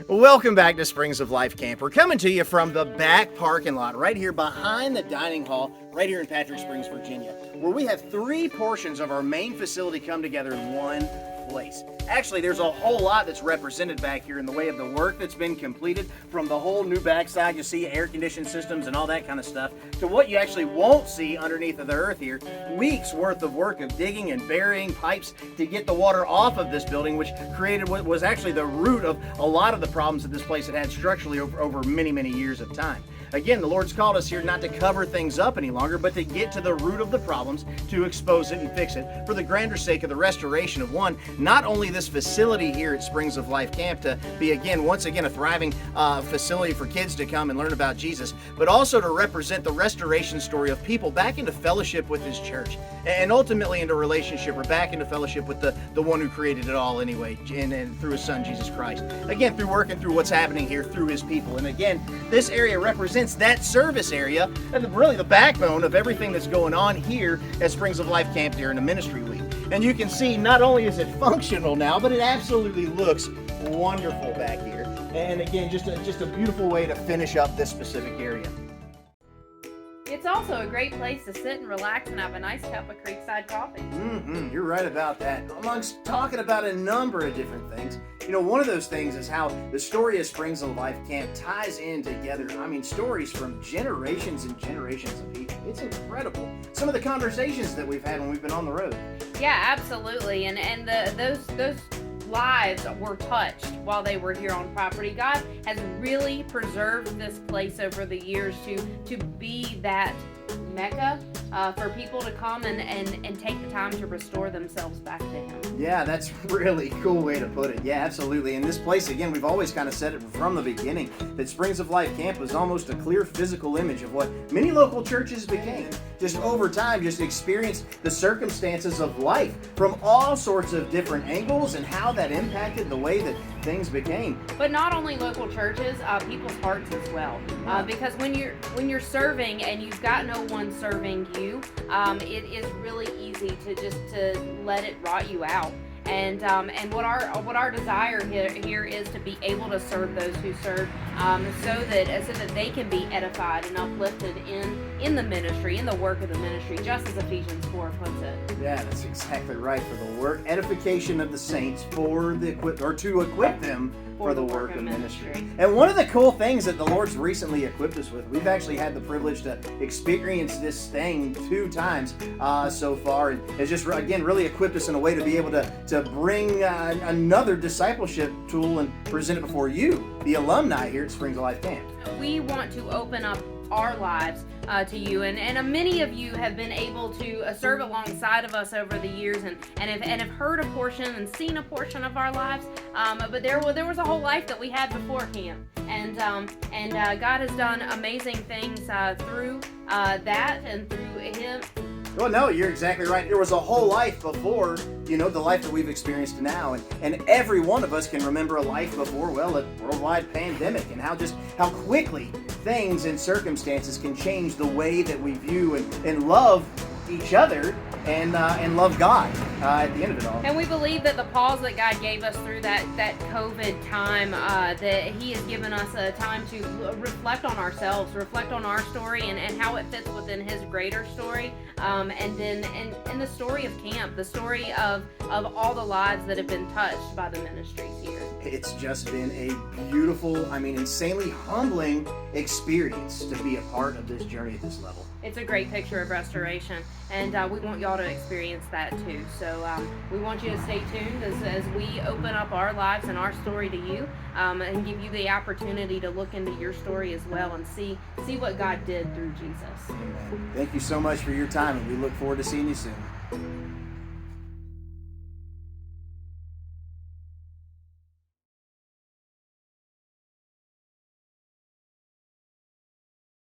Welcome back to Springs of Life Camp. We're coming to you from the back parking lot right here behind the dining hall right here in Patrick Springs, Virginia, where we have three portions of our main facility come together in one place. Actually, there's a whole lot that's represented back here in the way of the work that's been completed, from the whole new backside, you see air conditioned systems and all that kind of stuff, to what you actually won't see underneath of the earth here. Weeks worth of work of digging and burying pipes to get the water off of this building, which created what was actually the root of a lot of the problems that this place had structurally over many, many years of time. Again, the Lord's called us here not to cover things up any longer, but to get to the root of the problems, to expose it and fix it for the grander sake of the restoration of not only this facility here at Springs of Life Camp to be once again a thriving facility for kids to come and learn about Jesus, but also to represent the restoration story of people back into fellowship with His church, and ultimately into relationship or back into fellowship with the one who created it all anyway, and through His Son Jesus Christ. Again, through working through what's happening here through His people. And again, this area represents that service area and really the backbone of everything that's going on here at Springs of Life Camp during the ministry week. And you can see not only is it functional now, but it absolutely looks wonderful back here. And again, just a beautiful way to finish up this specific area. It's also a great place to sit and relax and have a nice cup of Creekside coffee. You're right about that. Amongst talking about a number of different things, one of those things is how the story of Springs of Life Camp ties in together. I mean, stories from generations and generations of people. It's incredible. Some of the conversations that we've had when we've been on the road. Yeah, absolutely. And those lives were touched while they were here on property. God has really preserved this place over the years to be that Mecca for people to come and take the time to restore themselves back to Him. Yeah, that's really cool way to put it. Yeah, absolutely. And this place, again, we've always kind of said it from the beginning, that Springs of Life Camp was almost a clear physical image of what many local churches became. Just over time, just experienced the circumstances of life from all sorts of different angles and how that impacted the way that things became. But not only local churches, people's hearts as well. Because when you're serving and you've got no one serving you, it is really easy to let it rot you out. And what our desire here is to be able to serve those who serve, so that they can be edified and uplifted in the ministry, in the work of the ministry, just as Ephesians 4 puts it. Yeah, that's exactly right. For the work, edification of the saints, to equip them for the work of ministry. And one of the cool things that the Lord's recently equipped us with, we've actually had the privilege to experience this thing 2 times so far, and it's just again really equipped us in a way to be able to bring another discipleship tool and present it before you, the alumni here at Springs of Life Camp. We want to open up our lives to you, and many of you have been able to serve alongside of us over the years, and have heard a portion and seen a portion of our lives, but there was a whole life that we had before camp, and God has done amazing things through that and through Him. Well, no, you're exactly right. There was a whole life before, the life that we've experienced now. And every one of us can remember a life before, a worldwide pandemic, and how quickly things and circumstances can change the way that we view and love each other and love God at the end of it all. And we believe that the pause that God gave us through that COVID time, that He has given us a time to reflect on ourselves, reflect on our story and how it fits within His greater story, and the story of camp, the story of all the lives that have been touched by the ministries here. It's just been a beautiful, insanely humbling experience to be a part of this journey at this level. It's a great picture of restoration, and we want y'all to experience that too. So we want you to stay tuned as we open up our lives and our story to you, and give you the opportunity to look into your story as well and see what God did through Jesus. Amen. Thank you so much for your time, and we look forward to seeing you soon.